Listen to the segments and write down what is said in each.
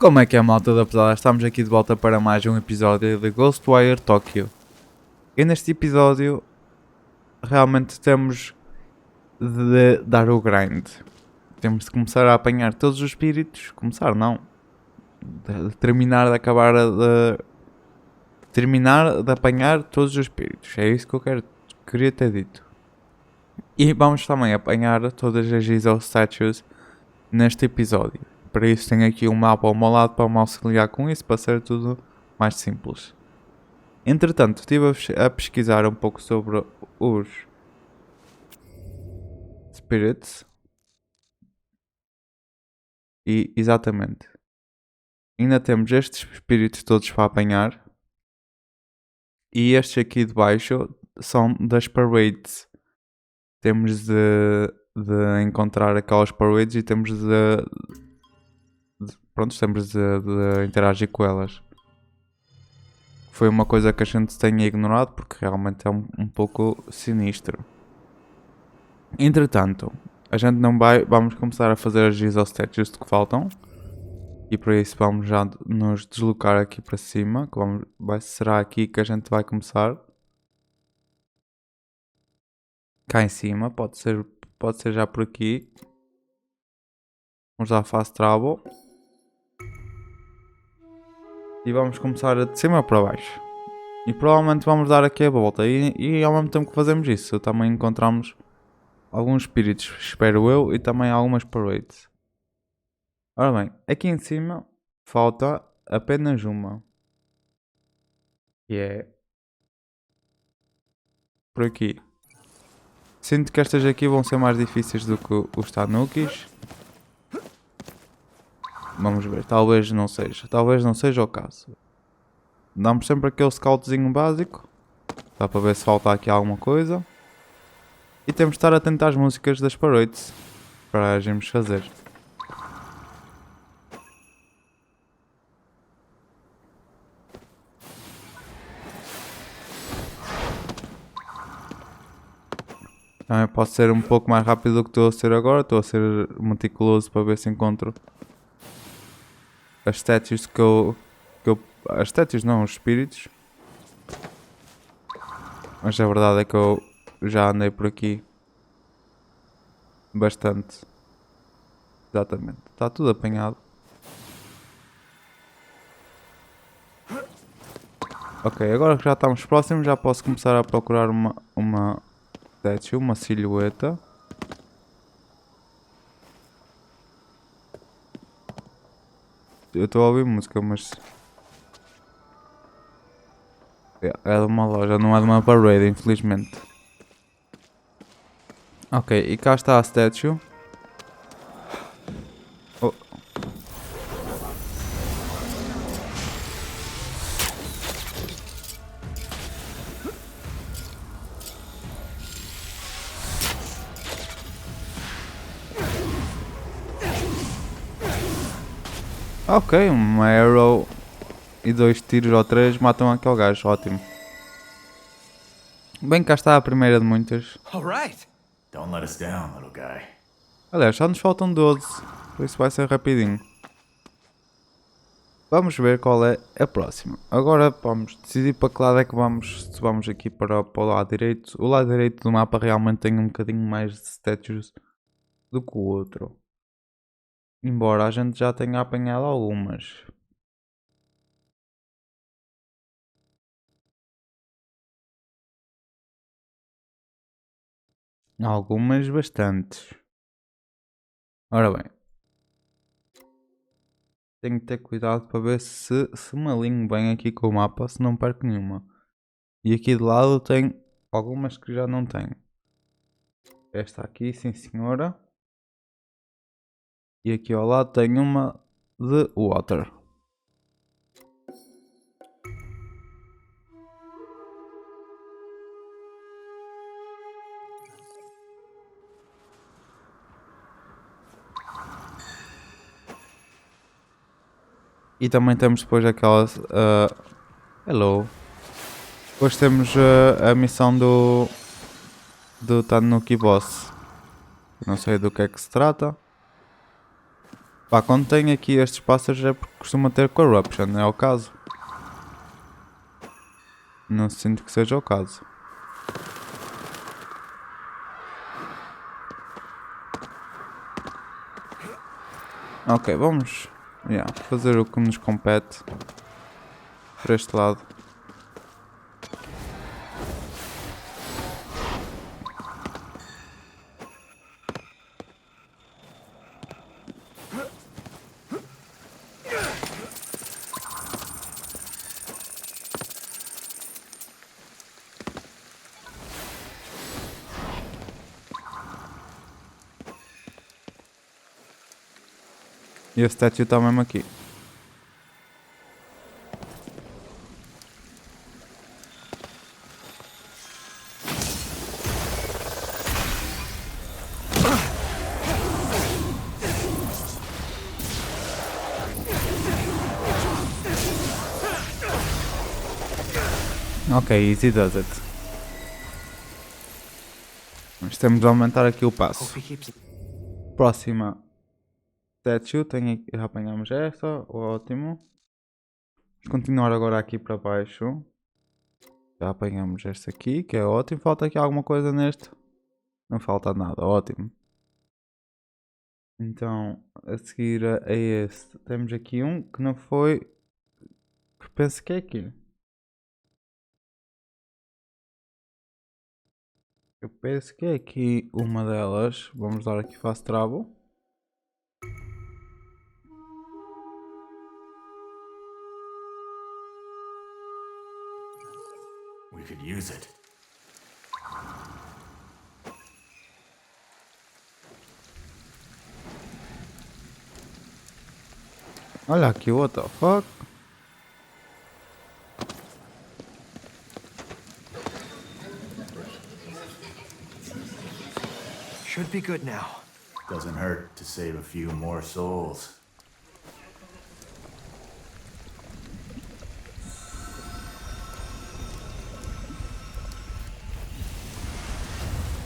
Como é que é, malta da pesada? Estamos aqui de volta para mais um episódio de Ghostwire Tokyo. E neste episódio realmente temos de dar o grind. Temos de começar a apanhar todos os espíritos. Começar não. Terminar de acabar terminar de apanhar todos os espíritos. É isso que eu queria ter dito. E vamos também apanhar todas as Jizo Statues neste episódio. Para isso tenho aqui um mapa ao meu lado para me auxiliar com isso, para ser tudo mais simples. Entretanto, estive a pesquisar um pouco sobre os spirits. E, exatamente, ainda temos estes espíritos todos para apanhar. E estes aqui de baixo são das parades. Temos de encontrar aquelas parades e temos de interagir com elas. Foi uma coisa que a gente tenha ignorado porque realmente é um pouco sinistro. Entretanto, a gente não vai. Vamos começar a fazer as Jizo Statues que faltam. E para isso vamos já nos deslocar aqui para cima. Será aqui que a gente vai começar. Cá em cima, pode ser já por aqui. Vamos dar fast travel. E vamos começar de cima para baixo. E provavelmente vamos dar aqui a volta. E ao mesmo tempo que fazemos isso, também encontramos alguns espíritos, espero eu, e também algumas parades. Ora bem, aqui em cima falta apenas uma. Que é por aqui. Sinto que estas aqui vão ser mais difíceis do que os tanukis. Vamos ver, talvez não seja o caso. Damos sempre aquele scoutzinho básico. Dá para ver se falta aqui alguma coisa. E temos de estar atento às músicas das parades para agirmos fazer. Também posso ser um pouco mais rápido do que estou a ser agora. Estou a ser meticuloso para ver se encontro as statues as statues não, os espíritos. Mas a verdade é que eu já andei por aqui bastante. Exatamente, está tudo apanhado. Ok, agora que já estamos próximos, já posso começar a procurar uma statue, uma silhueta. Eu estou a ouvir música, mas é de uma loja, não é de uma parade, infelizmente. Ok, e cá está a statue. Oh. Ok, uma arrow e 2 tiros ou 3 matam aquele gajo, ótimo. Bem, cá está a primeira de muitas. Alright. Don't let us down, little guy. Aliás, só nos faltam 12, por isso vai ser rapidinho. Vamos ver qual é a próxima. Agora vamos decidir para que lado é que vamos. Se vamos aqui para o lado direito. O lado direito do mapa realmente tem um bocadinho mais de statues do que o outro. Embora a gente já tenha apanhado algumas. Algumas bastantes. Ora bem. Tenho que ter cuidado para ver se me alinho bem aqui com o mapa, se não perco nenhuma. E aqui de lado tem algumas que já não tenho. Esta aqui, sim senhora. E aqui ao lado tem uma de water. E também temos depois aquelas... hello. Depois temos a missão do tanuki boss. Não sei do que é que se trata. Pá, quando tem aqui estes pássaros é porque costuma ter corruption, não é o caso. Não sinto que seja o caso. Ok, vamos fazer o que nos compete. Por este lado. E a statue está mesmo aqui. Ok, easy does it. Mas temos de aumentar aqui o passo. Próxima statue, já apanhamos esta, ótimo. Vamos continuar agora aqui para baixo. Já apanhamos este aqui, que é ótimo. Falta aqui alguma coisa neste? Não falta nada, ótimo. Então, a seguir a este, temos aqui um que não foi, que penso que é aqui. Eu penso que é aqui uma delas. Vamos dar aqui fast travel. We could use it. Olha aqui, what the fuck? Should be good now. Doesn't hurt to save a few more souls.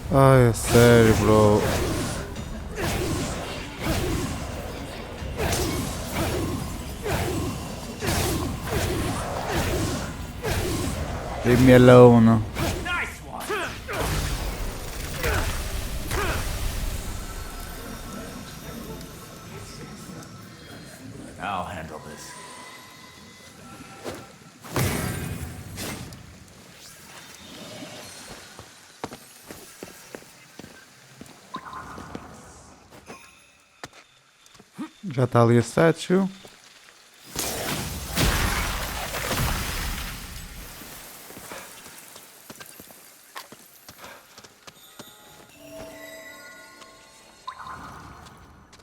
Ai, é sério, bro. Leave me alone. Nice one. I'll handle this. Já está ali a statue.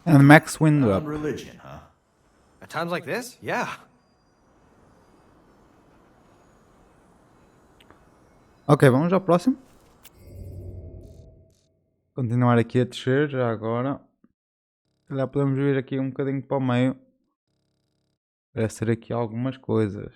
And max window up. Religion, huh? At times like this, yeah. Ok, vamos ao próximo. Continuar aqui a descer já agora. Se calhar podemos vir aqui um bocadinho para o meio. Parece ser aqui algumas coisas.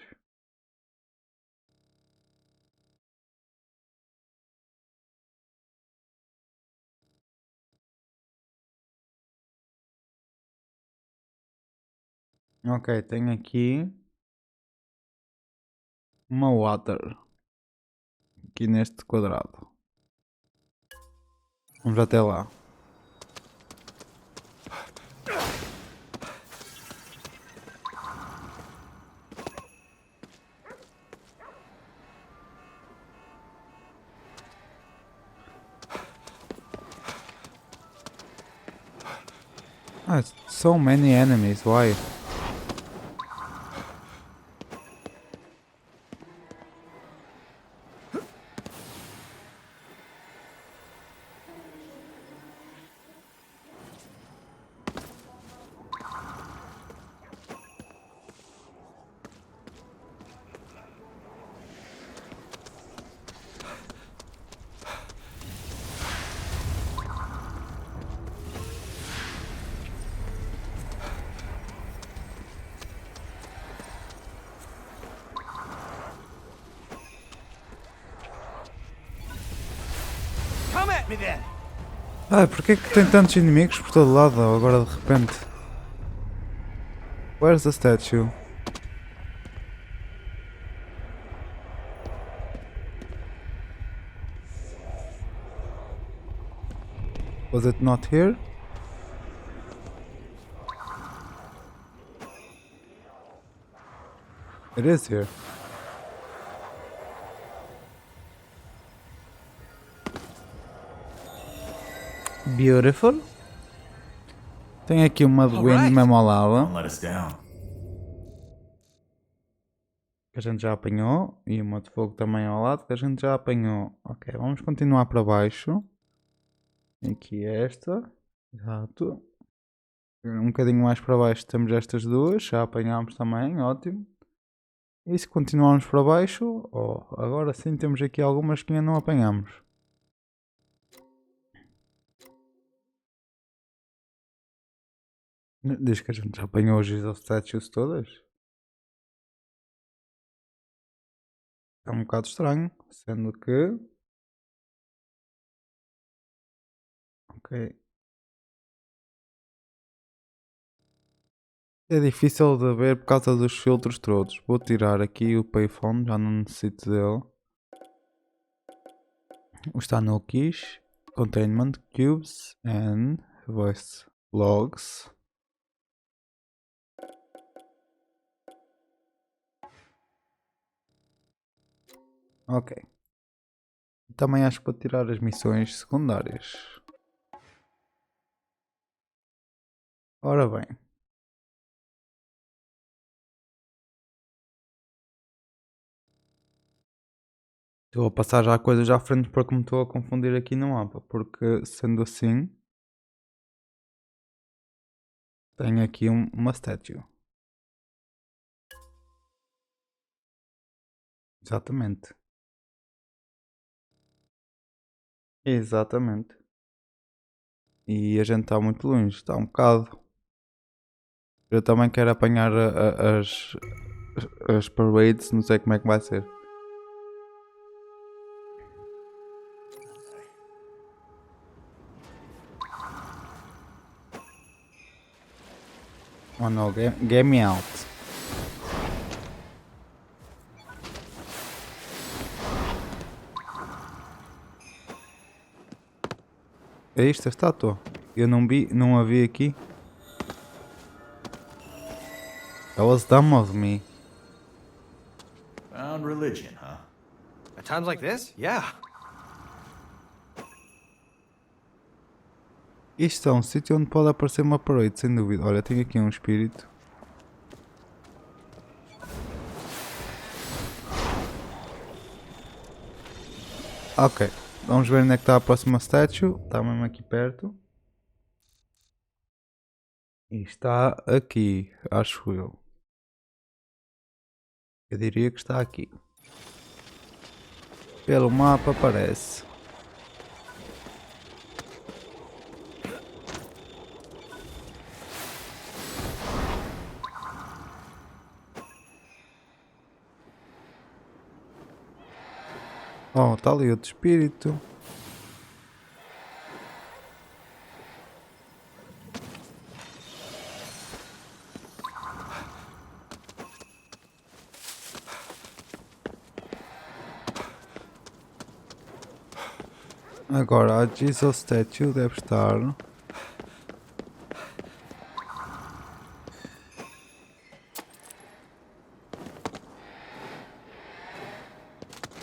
Ok, tem aqui uma water aqui neste quadrado. Vamos até lá. Ah, so many enemies, why? Come at me then. Ah, porque é que tem tantos inimigos por todo lado agora de repente? Where's the statue? Was it not here? It is here. Beautiful. Tem aqui uma de wind Alright. mesmo ao lado, Don't let us down. que a gente já apanhou, e uma de fogo também ao lado, que a gente já apanhou. Ok, vamos continuar para baixo. Aqui esta. Exato. Um bocadinho mais para baixo temos estas duas, já apanhámos também, ótimo. E se continuarmos para baixo, agora sim temos aqui algumas que ainda não apanhamos. Diz que a gente já apanhou os Jizo Statues todas. É um bocado estranho, sendo que... Ok. É difícil de ver por causa dos filtros todos. Vou tirar aqui o payphone, já não necessito dele. Os tanukis, containment cubes and voice logs. Ok. Também acho que vou tirar as missões secundárias. Ora bem. Estou a passar já coisas à frente porque me estou a confundir aqui no mapa. Porque sendo assim, tenho aqui uma statue. Exatamente. Exatamente. E a gente está muito longe, está um bocado. Eu também quero apanhar as parades, não sei como é que vai ser. Oh no, get me out. É isto a estátua? Eu não a vi aqui. That was dumb of me. Found religion, huh? At times like this, yeah. Isto é um sítio onde pode aparecer uma parade, sem dúvida. Olha, tenho aqui um espírito. Ok, vamos ver onde é que está a próxima statue. Está mesmo aqui perto. E está aqui, acho eu. Eu diria que está aqui. Pelo mapa parece. Oh, está ali outro espírito. Agora a Jizo Statue deve estar.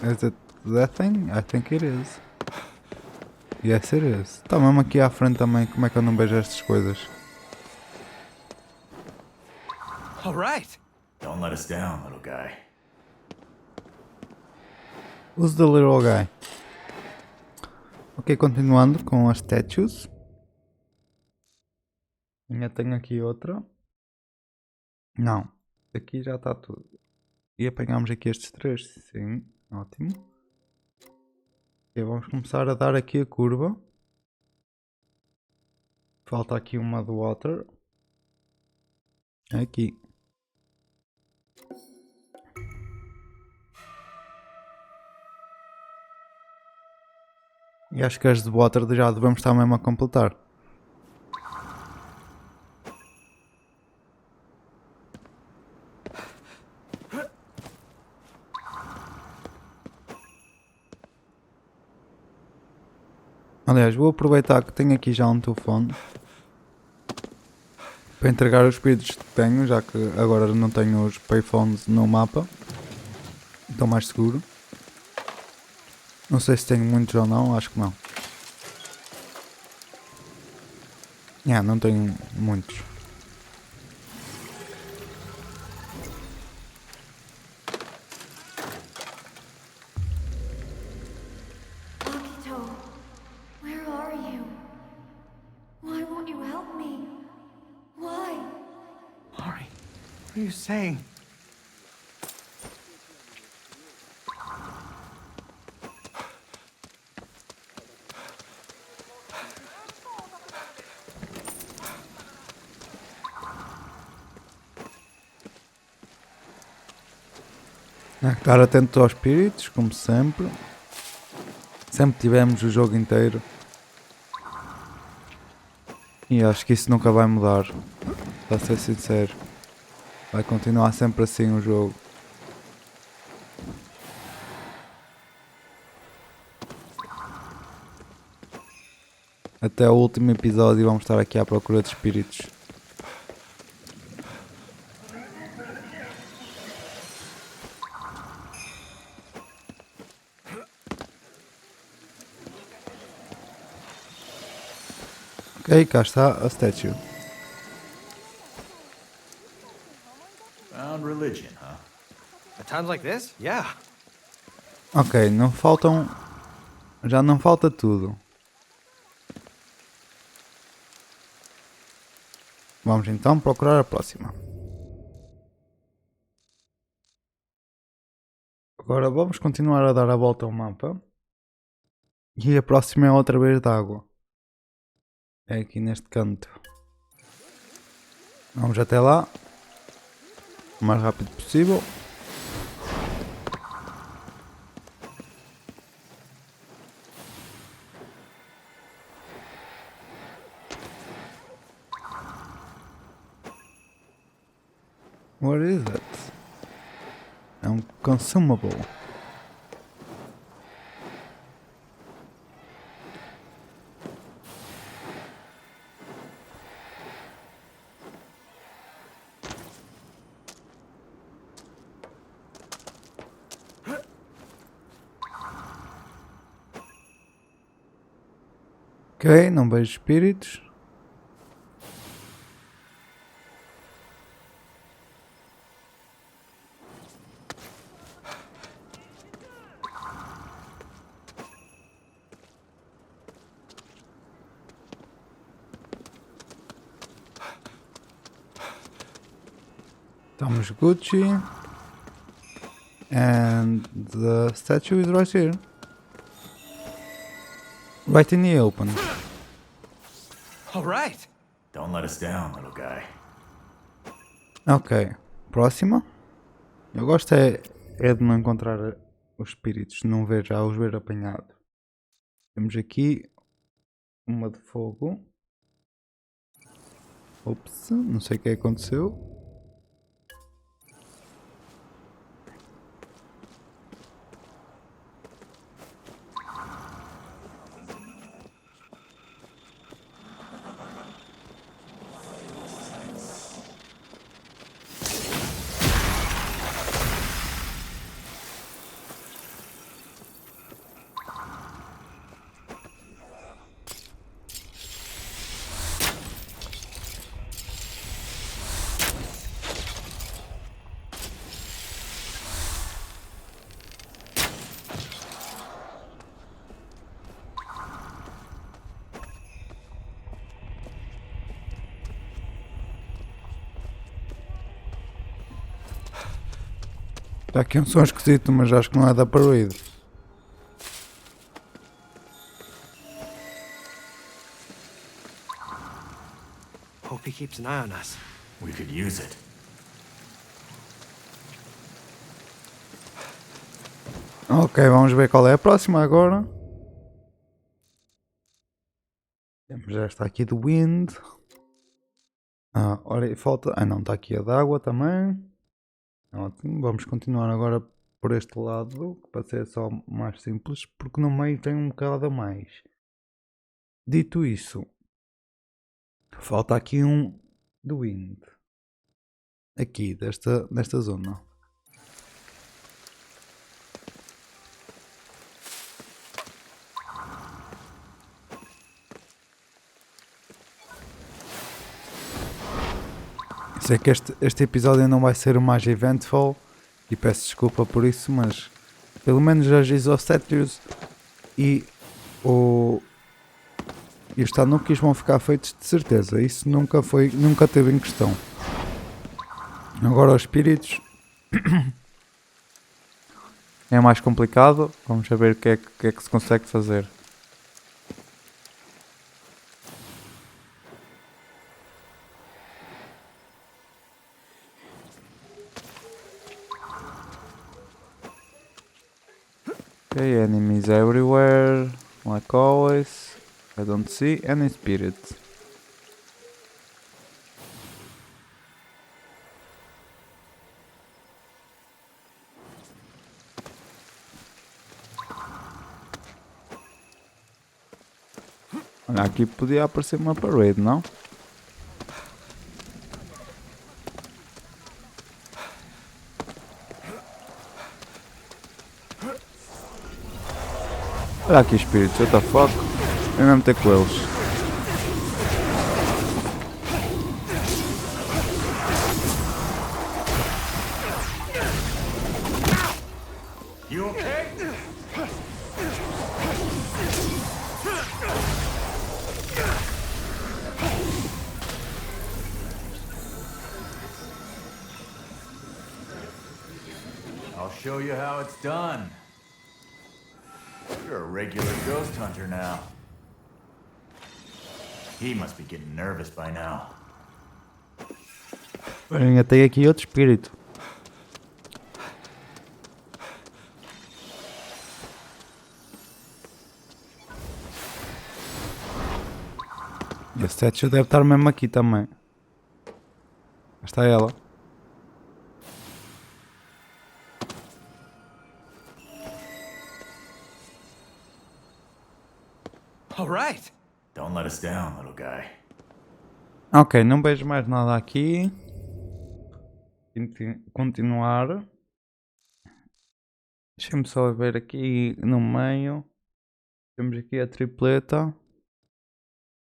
Is it that thing? I think it is. Yes, it is. Está mesmo aqui à frente também. Como é que eu não vejo estas coisas? All right. Don't let us down, little guy. Who's the little guy? Ok, continuando com as statues. Ainda tenho aqui outra. Não. Aqui já está tudo. E apanhamos aqui estes três. Sim, ótimo. Ok, vamos começar a dar aqui a curva. Falta aqui uma do water. Aqui. E acho que as de water já devemos estar mesmo a completar. Aliás, vou aproveitar que tenho aqui já um telefone para entregar os espíritos que tenho, já que agora não tenho os payphones no mapa. Estou mais seguro. Não sei se tenho muitos ou não, acho que não. Não tenho muitos. Akito, where are you? Why won't you help me? Why? Mari, what are you saying? Estar atento aos espíritos, como sempre. Sempre tivemos o jogo inteiro. E acho que isso nunca vai mudar. Para ser sincero. Vai continuar sempre assim o jogo. Até o último episódio vamos estar aqui à procura de espíritos. Ok, cá está a statue. Found religion, huh? At times like this? Yeah. Ok, não faltam... Já não falta tudo. Vamos então procurar a próxima. Agora vamos continuar a dar a volta ao mapa. E a próxima é outra vez de água. É aqui neste canto. Vamos até lá. O mais rápido possível. What is it? É um consumable. Ok, não vejo espíritos. Estamos Gucci. And the statue is right here. Right in the open. All right. Don't let us down, little guy. Ok, próxima. Eu gosto é de não encontrar os espíritos, não ver já os ver apanhado. Temos aqui uma de fogo. Ops, não sei o que aconteceu. Está aqui um som esquisito, mas acho que não é da parede. Hope he keeps an eye on us. We could use it. Ok, vamos ver qual é a próxima agora. Temos esta aqui do Wind. Ora, falta... não, está aqui a d'água também. Ótimo, vamos continuar agora por este lado, para ser só mais simples, porque no meio tem um bocado a mais. Dito isso, falta aqui um do Wind. Aqui, desta zona. Sei que este episódio não vai ser o mais eventful e peço desculpa por isso, mas pelo menos as Jizo Statues e os tanukis vão ficar feitos de certeza. Isso nunca teve em questão. Agora os espíritos é mais complicado. Vamos saber o que é que se consegue fazer. Okay, enemies everywhere, like always. I don't see any spirits. Olha, aqui podia aparecer uma parede, não? Olha aqui espíritos, what the fuck? Vem mesmo ter com eles. You okay? I'll show you how it's done. You're a regular ghost hunter now. He must be getting nervous by now. Ainda tem aqui outro espírito. E a statue deve estar mesmo aqui também. Está ela. All right. Don't let us down, little guy. Ok, não vejo mais nada aqui. Continuar. Deixa-me só ver aqui no meio. Temos aqui a tripleta.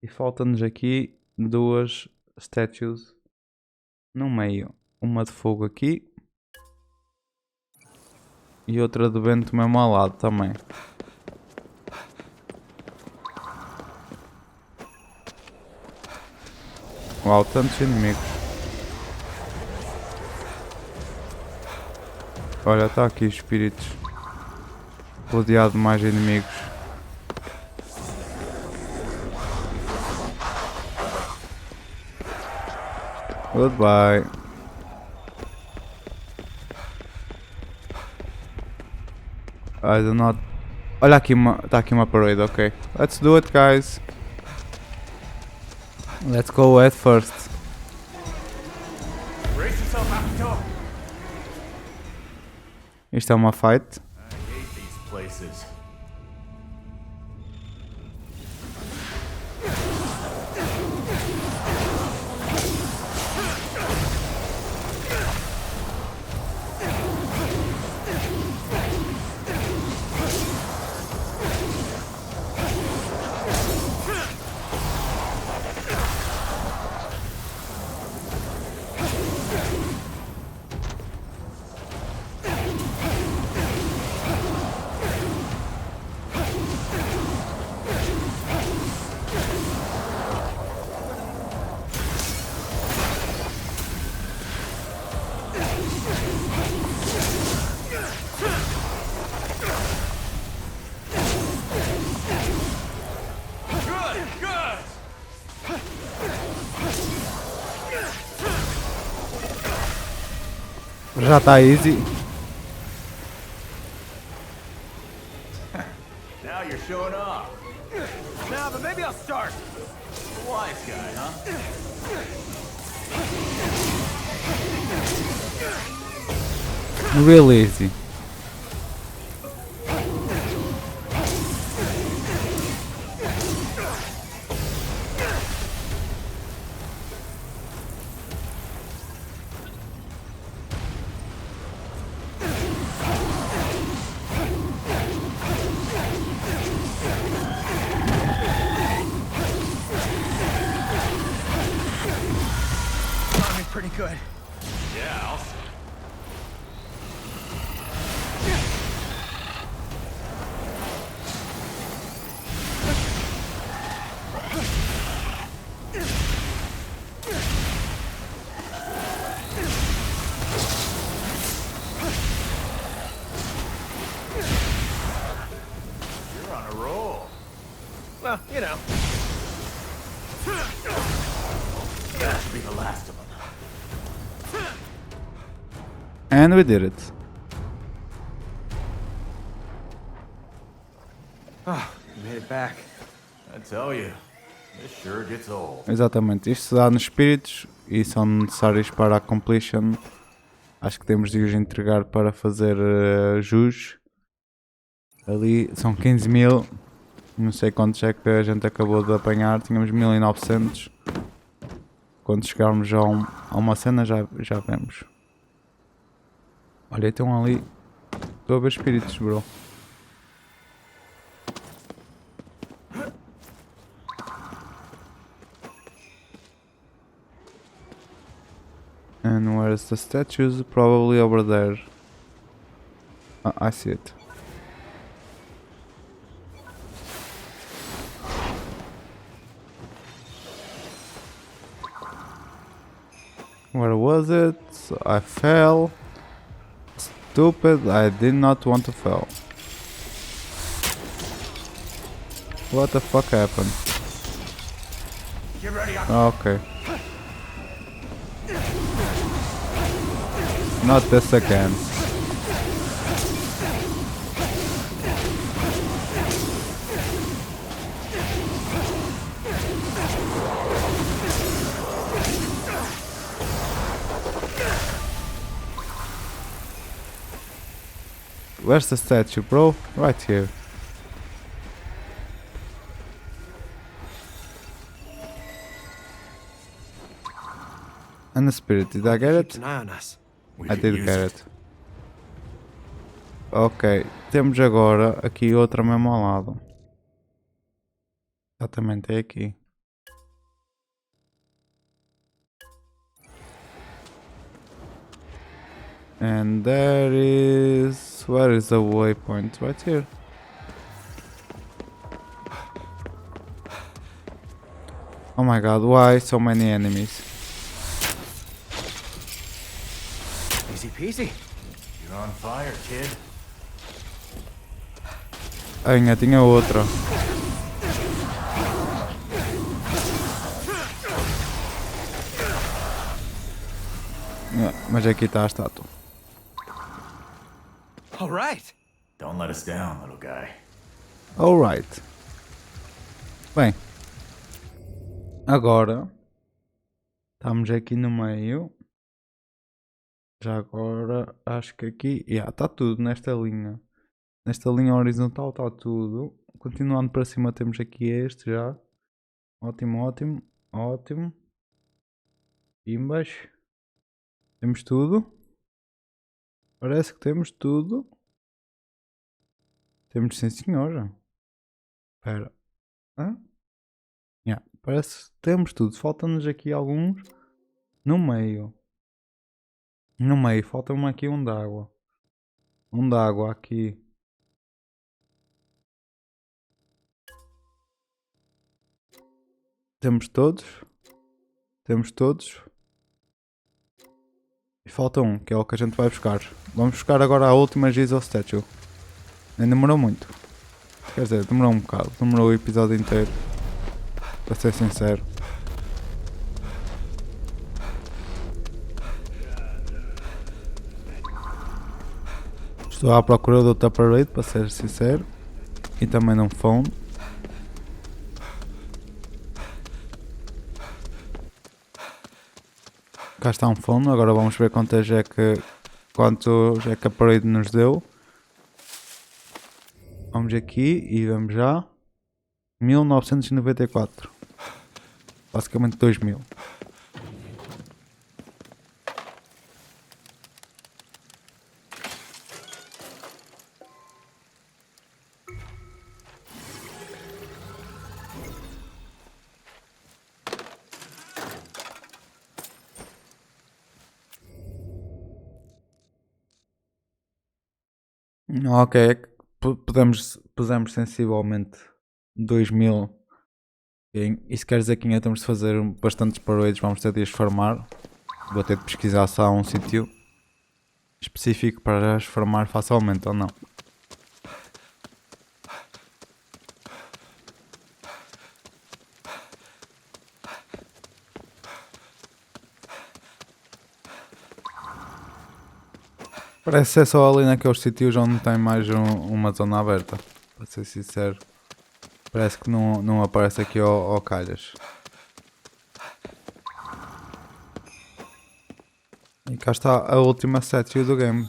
E falta-nos aqui duas statues no meio. Uma de fogo aqui. E outra de vento mesmo ao lado também. Uau, tantos inimigos. Olha, está aqui os espíritos. Rodeado de mais inimigos. Goodbye. I do not... Olha aqui, está aqui uma parede, ok. Let's do it, guys. Let's go at first. Brace yourself, Akito. Isto é uma fight. I hate these places. Já está easy. Now you're showing off. Nah, but maybe I'll start. Wise guy, huh? Real easy. good. Yeah, I'll see. You're on a roll. Well, you know. That should be the last of them. And we did it. Oh, you made it back. I tell you, this sure gets old. Exatamente, isto dá nos espíritos e são necessários para a completion. Acho que temos de os entregar para fazer jus. Ali são 15 mil. Não sei quantos é que a gente acabou de apanhar. Tínhamos 1900. Quando chegarmos a uma cena já vemos. Olha, estão ali. Estou a ver espíritos, bro. And where's the statues? Probably over there. I see it. Where was it? I fell. Stupid, I did not want to fall. What the fuck happened? Get ready, Okay. Not this again. Where's the statue, bro? Right here. And the spirit, did I get it? Keeps an eye on us. We I could did use get it. Ok, temos agora aqui outra mesmo ao lado. Exatamente, é aqui. And there is... Where is the waypoint? Right here. Oh my god, why so many enemies? Easy peasy. You're on fire, kid. Ainda tinha outra. Mas aqui está a estátua. All right. Don't let us down, little guy. Alright. Bem. Agora. Estamos aqui no meio. Já agora acho que aqui. Está tudo nesta linha. Nesta linha horizontal está tudo. Continuando para cima temos aqui este já. Ótimo, ótimo, ótimo. E embaixo. Temos tudo. Parece que temos tudo. Temos sim senhora. Espera. Hã? Parece que temos tudo. Faltam-nos aqui alguns no meio. No meio. Falta-me aqui um d'água. Um d'água aqui. Temos todos. Temos todos. E falta um, que é o que a gente vai buscar. Vamos buscar agora a última Jizo Statue. Nem demorou muito. Quer dizer, demorou um bocado. Demorou o episódio inteiro. Para ser sincero. Estou à procura de outra parede, para ser sincero. E também não phone. Cá está um phone, agora vamos ver quantos é que a parede nos deu. Vamos aqui e vamos já. 1994. Basicamente 2000. Ok, é que pusemos sensivelmente 2000. Isso quer dizer que ainda temos de fazer bastantes parades, vamos ter de as farmar. Vou ter de pesquisar se há um sítio específico para as farmar facilmente ou não. Parece ser só ali naqueles sítios onde tem mais uma zona aberta, para ser sincero. Parece que não aparece aqui ao calhas. E cá está a última statue do game.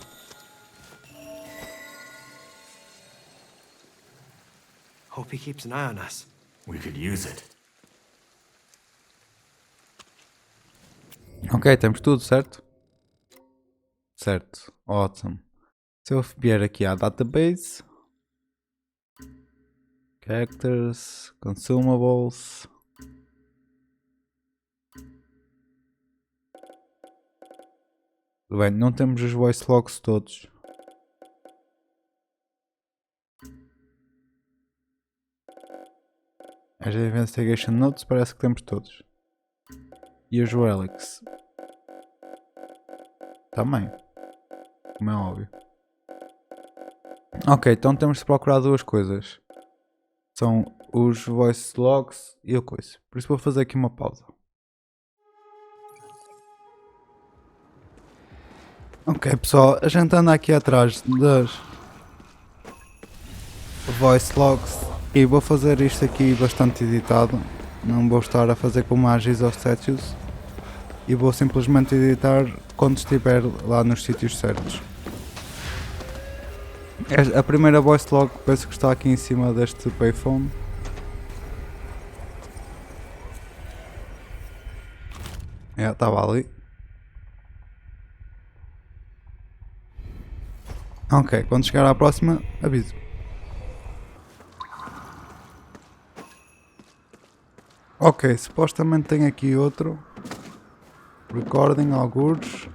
Hope he keeps an eye on us. We could use it. Ok, temos tudo, certo? Certo, awesome. Se eu vier aqui à database, characters, consumables. Bem, não temos os voice logs todos. As investigation notes parece que temos todos. E os relics também, como é óbvio. Ok, então temos de procurar duas coisas. São os voice logs e a coisa. Por isso vou fazer aqui uma pausa. Ok pessoal, a gente anda aqui atrás das voice logs e vou fazer isto aqui bastante editado. Não vou estar a fazer como a Jizo Statues e vou simplesmente editar quando estiver lá nos sítios certos. A primeira voice log penso que está aqui em cima deste payphone. Estava ali. Ok, quando chegar à próxima, aviso. Ok, supostamente tem aqui outro. Recording, algures.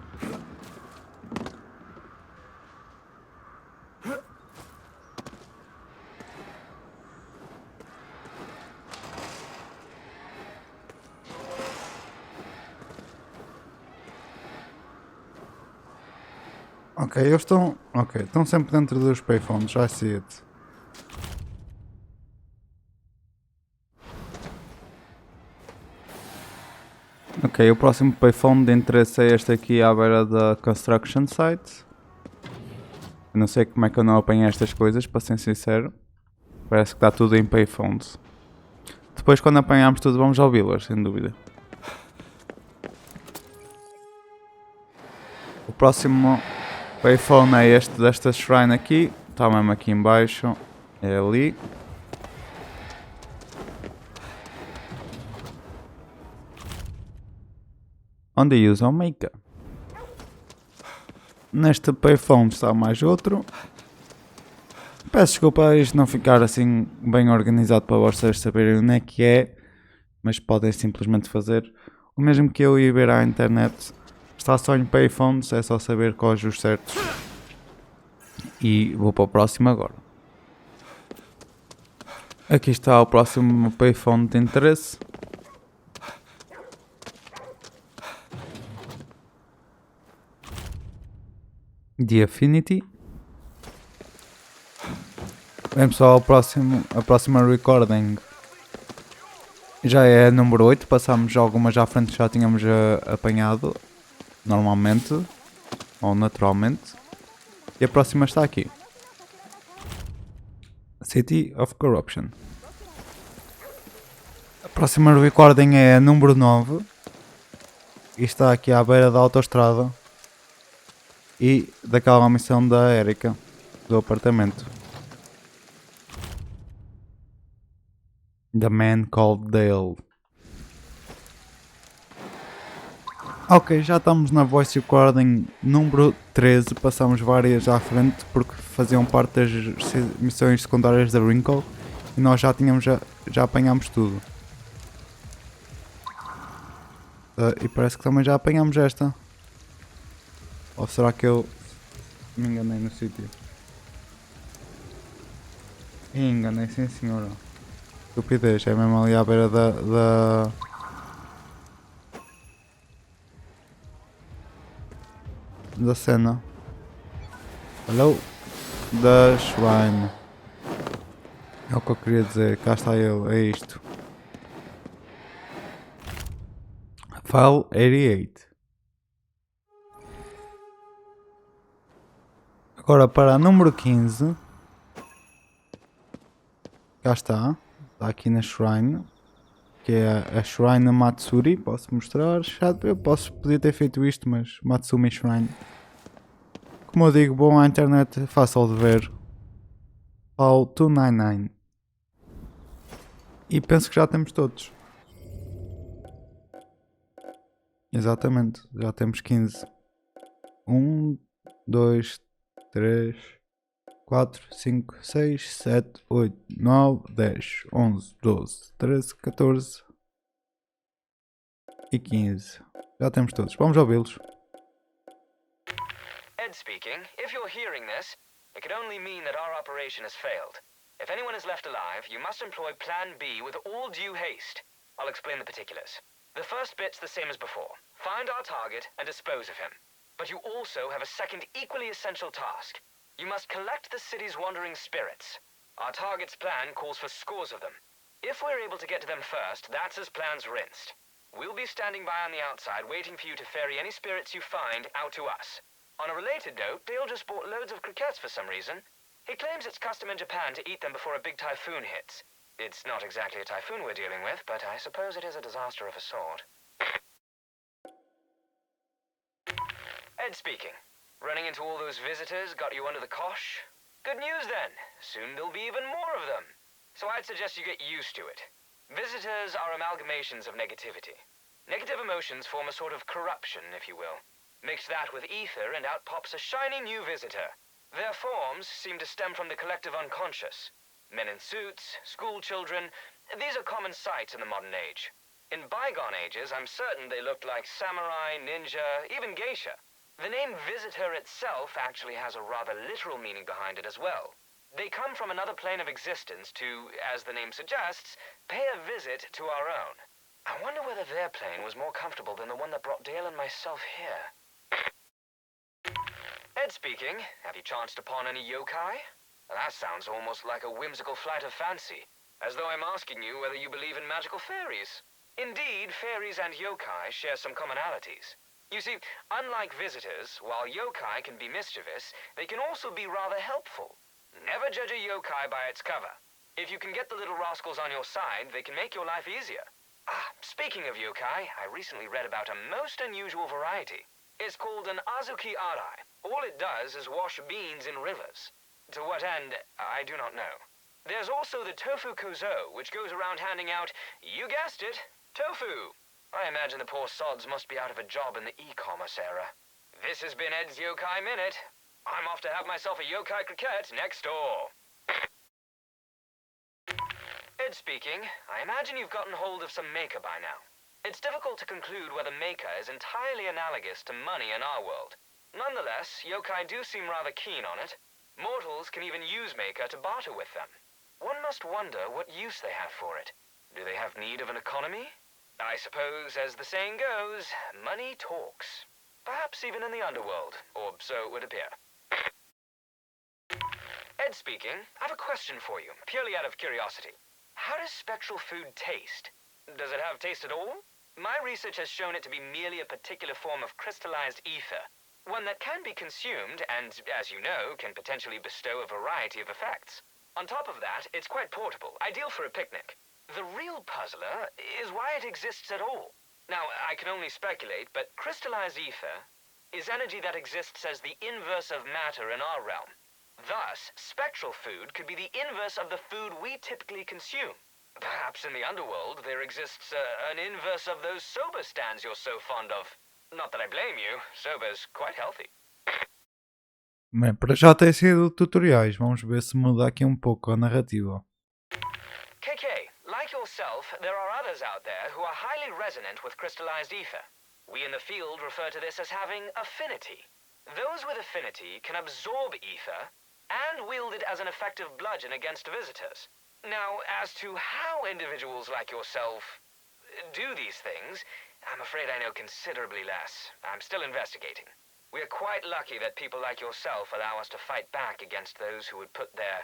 Ok, eles estão. Ok, estão sempre dentro dos payphones, já see it. Ok, o próximo payphone de interesse é este aqui à beira da construction site. Eu não sei como é que eu não apanhei estas coisas, para ser sincero. Parece que está tudo em payphones. Depois quando apanharmos tudo vamos ouvi-las, sem dúvida. O próximo payphone é este desta shrine aqui. Está mesmo aqui em baixo. É ali. Onde usa o make. Neste payphone está mais outro. Peço desculpa a isto não ficar assim bem organizado para vocês saberem onde é que é, mas podem simplesmente fazer o mesmo que eu ir ver à internet. Está só em payphones, é só saber quais os certos. E vou para o próximo agora. Aqui está o próximo payphone de interesse. The Affinity. Bem pessoal, a próxima recording já é número 8, passámos algumas à frente que já tínhamos apanhado normalmente ou naturalmente. E a próxima está aqui. City of Corruption. A próxima recording é a número 9 e está aqui à beira da autoestrada e daquela missão da Erika do apartamento. The Man Called Dale. Ok, já estamos na voice recording número 13, passamos várias à frente porque faziam parte das missões secundárias da Wrinkle e nós já apanhámos tudo. E parece que também já apanhámos esta. Ou será que eu me enganei no sítio? Enganei, sim senhora. Estupidez, é mesmo ali à beira da cena. Hello? Da Shrine. É o que eu queria dizer, cá está ele, é isto. File 88. Agora para a número 15. Cá está. Está aqui na Shrine. Que é a Shrine Matsuri. Posso mostrar? Eu podia ter feito isto, mas Matsumi Shrine. Como eu digo, bom à internet, fácil de ver. File 299. E penso que já temos todos. Exatamente, já temos 15. 1, 2, 3, 4, 5, 6, 7, 8, 9, 10, 11, 12, 13, 14 e 15. Já temos todos. Vamos ouvi-los. Ed speaking. If you're hearing this, it could only mean that our operation has failed. If anyone is left alive, you must employ Plan B with all due haste. I'll explain the particulars. The first bit's the same as before. Find our target and dispose of him. But you also have a second equally essential task. You must collect the city's wandering spirits. Our target's plan calls for scores of them. If we're able to get to them first, that's as plans rinsed. We'll be standing by on the outside waiting for you to ferry any spirits you find out to us. On a related note, Dale just bought loads of croquettes for some reason. He claims it's custom in Japan to eat them before a big typhoon hits. It's not exactly a typhoon we're dealing with, but I suppose it is a disaster of a sort. Ed speaking. Running into all those visitors got you under the cosh? Good news then. Soon there'll be even more of them. So I'd suggest you get used to it. Visitors are amalgamations of negativity. Negative emotions form a sort of corruption, if you will. Mix that with ether and out pops a shiny new visitor. Their forms seem to stem from the collective unconscious. Men in suits, school children, these are common sights in the modern age. In bygone ages, I'm certain they looked like samurai, ninja, even geisha. The name visitor itself actually has a rather literal meaning behind it as well. They come from another plane of existence to, as the name suggests, pay a visit to our own. I wonder whether their plane was more comfortable than the one that brought Dale and myself here. Ed speaking. Have you chanced upon any yokai? That sounds almost like a whimsical flight of fancy, as though I'm asking you whether you believe in magical fairies. Indeed, fairies and yokai share some commonalities. You see, unlike visitors, while yokai can be mischievous, they can also be rather helpful. Never judge a yokai by its cover. If you can get the little rascals on your side, they can make your life easier. Speaking of yokai, I recently read about a most unusual variety. It's called an azuki arai. All it does is wash beans in rivers. To what end, I do not know. There's also the tofu kozo, which goes around handing out, you guessed it, tofu. I imagine the poor sods must be out of a job in the e-commerce era. This has been Ed's Yokai Minute. I'm off to have myself a yokai croquette next door. Ed speaking. I imagine you've gotten hold of some mecha by now. It's difficult to conclude whether mecha is entirely analogous to money in our world. Nonetheless, yokai do seem rather keen on it. Mortals can even use mecha to barter with them. One must wonder what use they have for it. Do they have need of an economy? I suppose, as the saying goes, money talks. Perhaps even in the underworld, or so it would appear. Ed speaking. I have a question for you, purely out of curiosity. How does spectral food taste? Does it have taste at all? My research has shown it to be merely a particular form of crystallized ether. One that can be consumed and, as you know, can potentially bestow a variety of effects. On top of that, it's quite portable, ideal for a picnic. The real puzzler is why it exists at all. Now, I can only speculate, but crystallized ether is energy that exists as the inverse of matter in our realm. Thus, spectral food could be the inverse of the food we typically consume. Perhaps in the underworld there exists an inverse of those soba stands you're so fond of. Not that I blame you, soba's quite healthy. Bem, para já tem sido tutoriais, vamos ver se muda aqui um pouco a narrativa. KK, like yourself, there are others out there who are highly resonant with crystallized ether. We in the field refer to this as having affinity. Those with affinity can absorb ether and wield it as an effective bludgeon against visitors. Now, as to how individuals like yourself do these things, I'm afraid I know considerably less. I'm still investigating. We are quite lucky that people like yourself allow us to fight back against those who would put their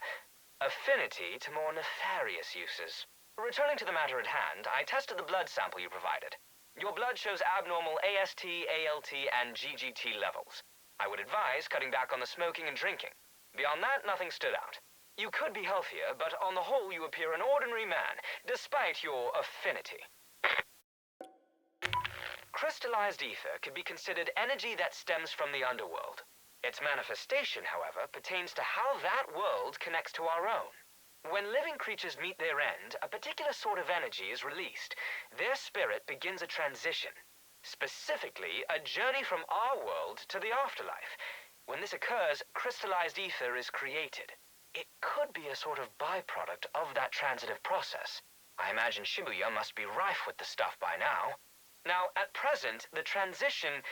affinity to more nefarious uses. Returning to the matter at hand, I tested the blood sample you provided. Your blood shows abnormal AST, ALT, and GGT levels. I would advise cutting back on the smoking and drinking. Beyond that, nothing stood out. You could be healthier, but on the whole you appear an ordinary man, despite your affinity. Crystallized ether could be considered energy that stems from the underworld. Its manifestation, however, pertains to how that world connects to our own. When living creatures meet their end, a particular sort of energy is released. Their spirit begins a transition. Specifically, a journey from our world to the afterlife. When this occurs, crystallized ether is created. It could be a sort of byproduct of that transitive process. I imagine Shibuya must be rife with the stuff by now. Now, at present, the transition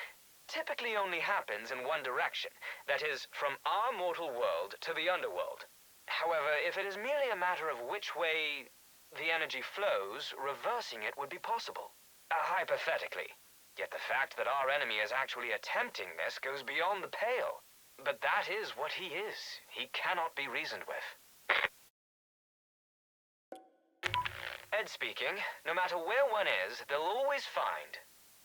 typically only happens in one direction. That is, from our mortal world to the underworld. However, if it is merely a matter of which way the energy flows, reversing it would be possible. Hypothetically. Yet the fact that our enemy is actually attempting this goes beyond the pale. But that is what he is. He cannot be reasoned with. Ed speaking, no matter where one is, they'll always find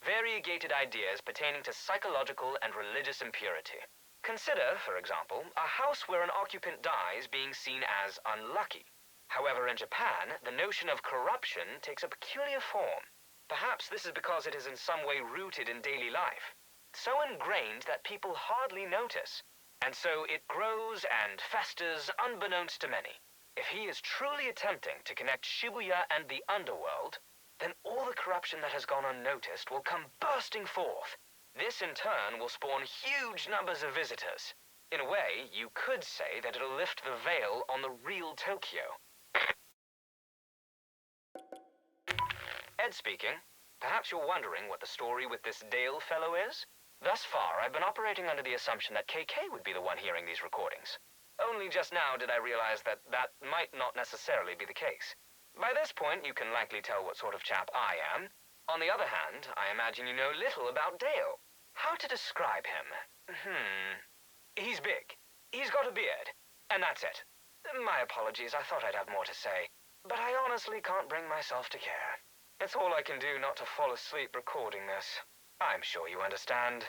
variegated ideas pertaining to psychological and religious impurity. Consider, for example, a house where an occupant dies being seen as unlucky. However, in Japan, the notion of corruption takes a peculiar form. Perhaps this is because it is in some way rooted in daily life, so ingrained that people hardly notice, and so it grows and festers unbeknownst to many. If he is truly attempting to connect Shibuya and the underworld, then all the corruption that has gone unnoticed will come bursting forth. This, in turn, will spawn huge numbers of visitors. In a way, you could say that it'll lift the veil on the real Tokyo. Ed speaking. Perhaps you're wondering what the story with this Dale fellow is? Thus far, I've been operating under the assumption that KK would be the one hearing these recordings. Only just now did I realize that that might not necessarily be the case. By this point, you can likely tell what sort of chap I am. On the other hand, I imagine you know little about Dale. How to describe him? He's big. He's got a beard. And that's it. My apologies, I thought I'd have more to say. But I honestly can't bring myself to care. It's all I can do not to fall asleep recording this. I'm sure you understand.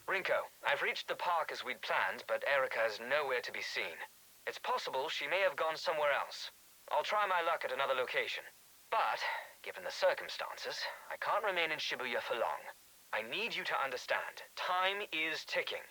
Rinko, I've reached the park as we'd planned, but Erika is nowhere to be seen. It's possible she may have gone somewhere else. I'll try my luck at another location. But, given the circumstances, I can't remain in Shibuya for long. I need you to understand. Time is ticking.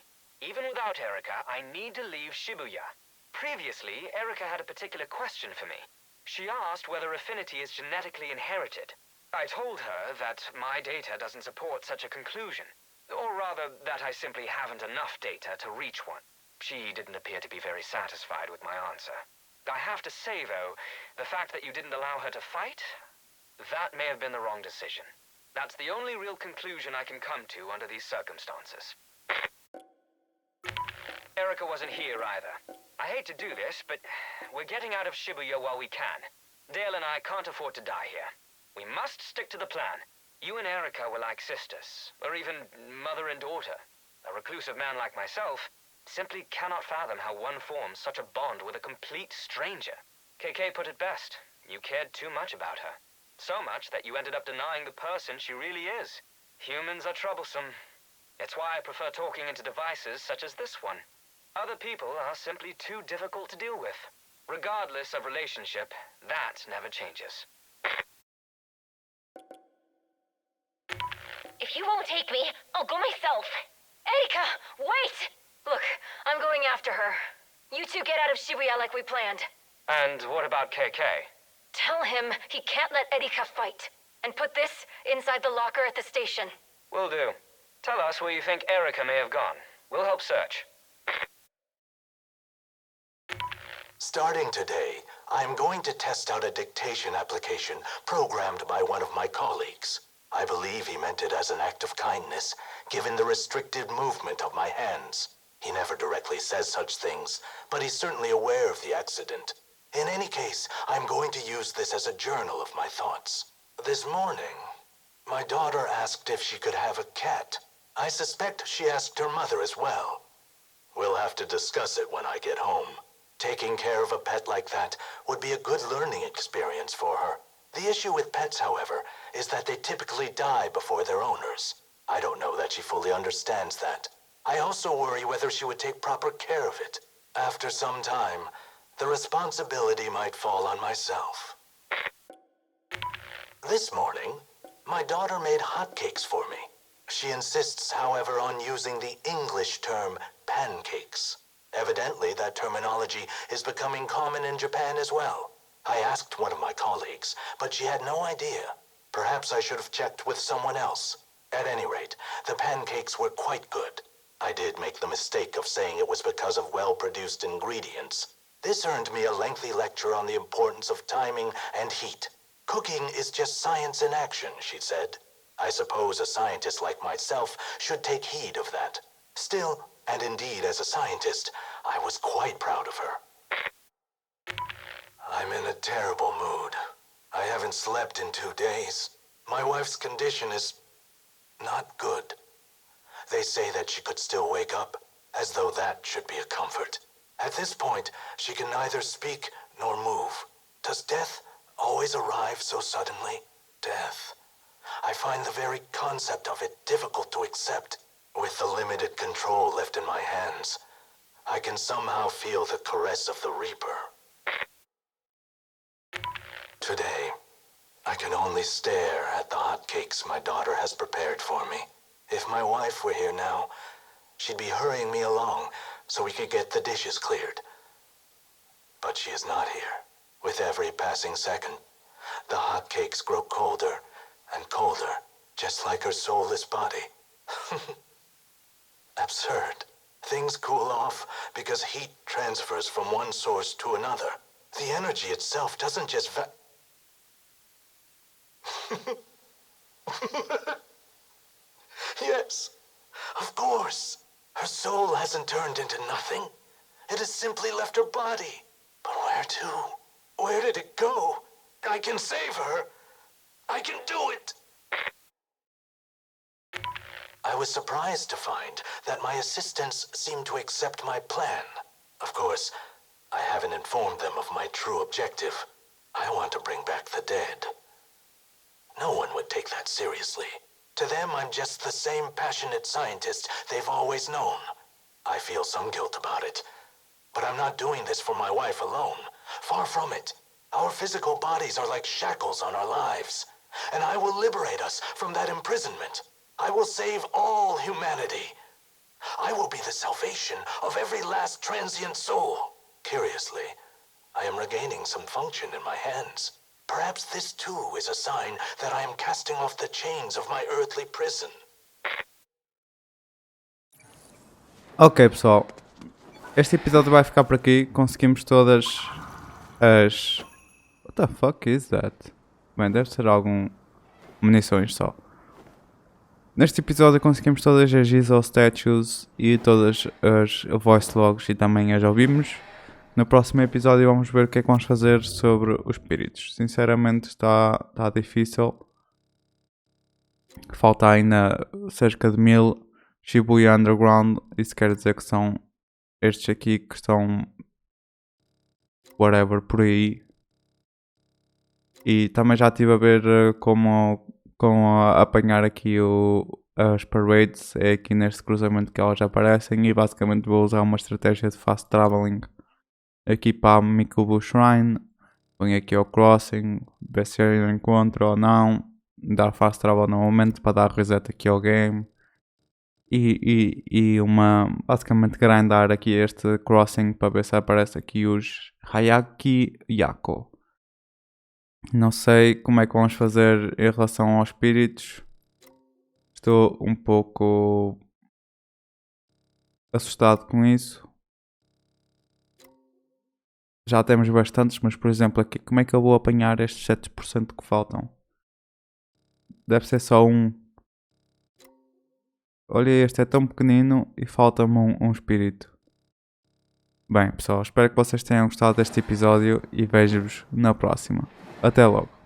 Even without Erika, I need to leave Shibuya. Previously, Erika had a particular question for me. She asked whether affinity is genetically inherited. I told her that my data doesn't support such a conclusion. Or rather, that I simply haven't enough data to reach one. She didn't appear to be very satisfied with my answer. I have to say, though, the fact that you didn't allow her to fight, that may have been the wrong decision. That's the only real conclusion I can come to under these circumstances. Erika wasn't here either. I hate to do this, but we're getting out of Shibuya while we can. Dale and I can't afford to die here. We must stick to the plan. You and Erika were like sisters, or even mother and daughter. A reclusive man like myself simply cannot fathom how one forms such a bond with a complete stranger. KK put it best. You cared too much about her. So much that you ended up denying the person she really is. Humans are troublesome. It's why I prefer talking into devices such as this one. Other people are simply too difficult to deal with. Regardless of relationship, that never changes. If you won't take me, I'll go myself. Erika, wait! Look, I'm going after her. You two get out of Shibuya like we planned. And what about KK? Tell him he can't let Erika fight. And put this inside the locker at the station. Will do. Tell us where you think Erika may have gone. We'll help search. Starting today, I'm going to test out a dictation application programmed by one of my colleagues. I believe he meant it as an act of kindness, given the restricted movement of my hands. He never directly says such things, but he's certainly aware of the accident. In any case, I'm going to use this as a journal of my thoughts. This morning, my daughter asked if she could have a cat. I suspect she asked her mother as well. We'll have to discuss it when I get home. Taking care of a pet like that would be a good learning experience for her. The issue with pets, however, is that they typically die before their owners. I don't know that she fully understands that. I also worry whether she would take proper care of it. After some time, the responsibility might fall on myself. This morning, my daughter made hotcakes for me. She insists, however, on using the English term pancakes. Evidently, that terminology is becoming common in Japan as well. I asked one of my colleagues, but she had no idea. Perhaps I should have checked with someone else. At any rate, the pancakes were quite good. I did make the mistake of saying it was because of well-produced ingredients. This earned me a lengthy lecture on the importance of timing and heat. Cooking is just science in action, she said. I suppose a scientist like myself should take heed of that. Still, and indeed as a scientist, I was quite proud of her. I'm in a terrible mood. I haven't slept in 2 days. My wife's condition is not good. They say that she could still wake up, as though that should be a comfort. At this point, she can neither speak nor move. Does death always arrive so suddenly? Death. I find the very concept of it difficult to accept. With the limited control left in my hands, I can somehow feel the caress of the Reaper. Today, I can only stare at the hotcakes my daughter has prepared for me. If my wife were here now, she'd be hurrying me along so we could get the dishes cleared. But she is not here. With every passing second, the hotcakes grow colder and colder, just like her soulless body. Absurd. Things cool off because heat transfers from one source to another. The energy itself doesn't just Yes, of course. Her soul hasn't turned into nothing. It has simply left her body. But where to? Where did it go? I can save her. I can do it. I was surprised to find that my assistants seemed to accept my plan. Of course, I haven't informed them of my true objective. I want to bring back the dead. No one would take that seriously. To them, I'm just the same passionate scientist they've always known. I feel some guilt about it. But I'm not doing this for my wife alone. Far from it. Our physical bodies are like shackles on our lives. And I will liberate us from that imprisonment. I will save all humanity. I will be the salvation of every last transient soul. Curiously, I am regaining some function in my hands. Perhaps this too is a sign that I am casting off the chains of my earthly prison. Ok, pessoal. Este episódio vai ficar por aqui. Conseguimos todas as... What the fuck is that? Bem, deve ser algum... munições só. Neste episódio conseguimos todas as Jizo Statues e todas as voice logs e também as ouvimos. No próximo episódio vamos ver o que é que vamos fazer sobre os espíritos. Sinceramente está difícil. Falta ainda cerca de 1000 Shibuya Underground. Isso quer dizer que são estes aqui que estão whatever por aí. E também já estive a ver como apanhar aqui as parades. É aqui neste cruzamento que elas aparecem. E basicamente vou usar uma estratégia de fast traveling aqui para a Mikubu Shrine. Venho aqui ao crossing, ver se eu encontro ou não, dar fast travel novamente para dar reset aqui ao game e basicamente grindar aqui este crossing para ver se aparece aqui os Hayaki Yako. Não sei como é que vamos fazer em relação aos espíritos. Estou um pouco assustado com isso. Já temos bastantes, mas por exemplo aqui, como é que eu vou apanhar estes 7% que faltam? Deve ser só um. Olha, este é tão pequenino e falta-me um espírito. Bem, pessoal, espero que vocês tenham gostado deste episódio e vejo-vos na próxima. Até logo.